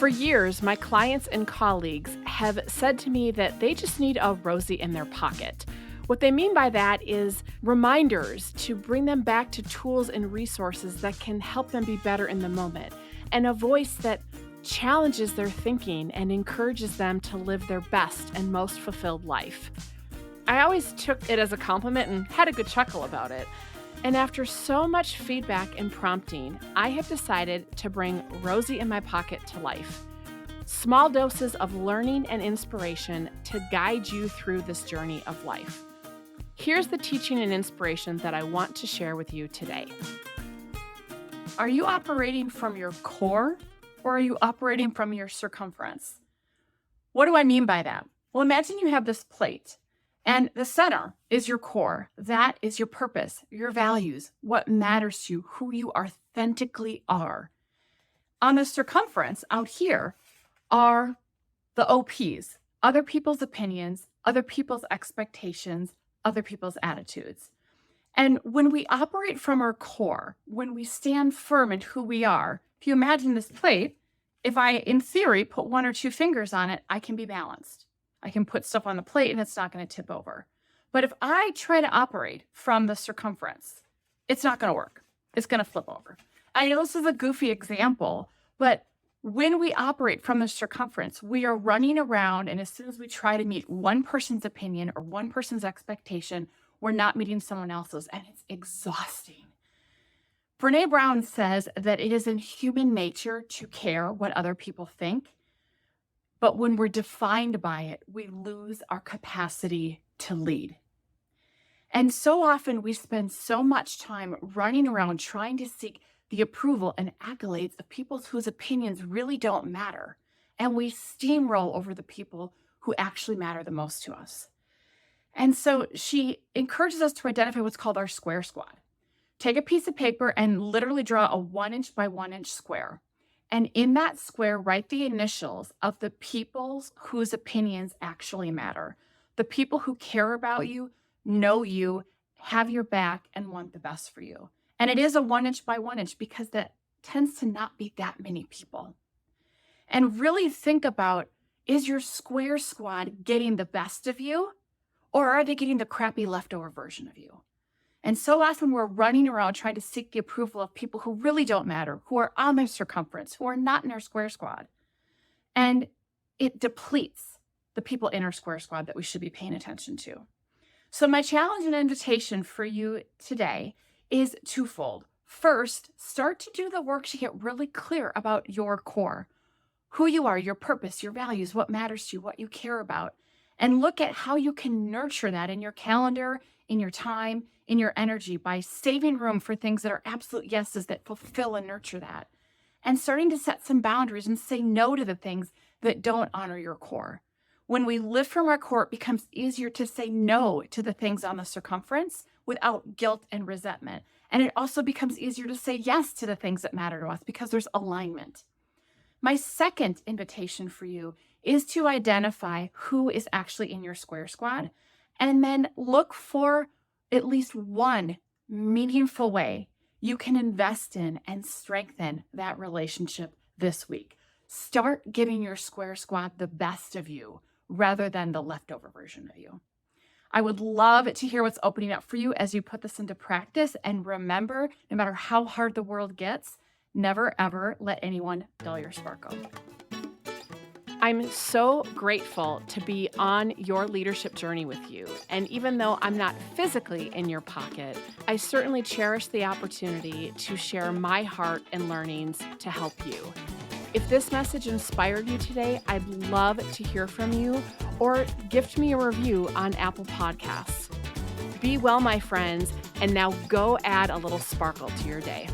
For years, my clients and colleagues have said to me that they just need a Rosie in their pocket. What they mean by that is reminders to bring them back to tools and resources that can help them be better in the moment, and a voice that challenges their thinking and encourages them to live their best and most fulfilled life. I always took it as a compliment and had a good chuckle about it. And after so much feedback and prompting, I have decided to bring Rosie in my pocket to life. Small doses of learning and inspiration to guide you through this journey of life. Here's the teaching and inspiration that I want to share with you today. Are you operating from your core, or are you operating from your circumference? What do I mean by that? Well, imagine you have this plate, and the center is your core. That is your purpose, your values, what matters to you, who you authentically are. On the circumference out here are the OPs, other people's opinions, other people's expectations, other people's attitudes. And when we operate from our core, when we stand firm in who we are, if you imagine this plate, if I, in theory, put one or two fingers on it, I can be balanced. I can put stuff on the plate and it's not going to tip over. But if I try to operate from the circumference, it's not going to work. It's going to flip over. I know this is a goofy example, but when we operate from the circumference, we are running around, and as soon as we try to meet one person's opinion or one person's expectation, we're not meeting someone else's, and it's exhausting. Brené Brown says that it is in human nature to care what other people think, but when we're defined by it, we lose our capacity to lead. And so often we spend so much time running around trying to seek the approval and accolades of people whose opinions really don't matter, and we steamroll over the people who actually matter the most to us. And so she encourages us to identify what's called our square squad. Take a piece of paper and literally draw a 1-inch by 1-inch square. And in that square, write the initials of the people whose opinions actually matter. The people who care about you, know you, have your back, and want the best for you. And it is a 1-inch by 1-inch because that tends to not be that many people. And really think about, is your square squad getting the best of you? Or are they getting the crappy leftover version of you? And so often we're running around trying to seek the approval of people who really don't matter, who are on their circumference, who are not in our square squad. And it depletes the people in our square squad that we should be paying attention to. So my challenge and invitation for you today is twofold. First, start to do the work to get really clear about your core, who you are, your purpose, your values, what matters to you, what you care about. And look at how you can nurture that in your calendar, in your time, in your energy by saving room for things that are absolute yeses that fulfill and nurture that. And starting to set some boundaries and say no to the things that don't honor your core. When we live from our core, it becomes easier to say no to the things on the circumference without guilt and resentment. And it also becomes easier to say yes to the things that matter to us because there's alignment. My second invitation for you is to identify who is actually in your square squad, and then look for at least one meaningful way you can invest in and strengthen that relationship this week. Start giving your square squad the best of you rather than the leftover version of you. I would love to hear what's opening up for you as you put this into practice. And remember, no matter how hard the world gets, never ever let anyone dull your sparkle. I'm so grateful to be on your leadership journey with you. And even though I'm not physically in your pocket, I certainly cherish the opportunity to share my heart and learnings to help you. If this message inspired you today, I'd love to hear from you, or gift me a review on Apple Podcasts. Be well, my friends, and now go add a little sparkle to your day.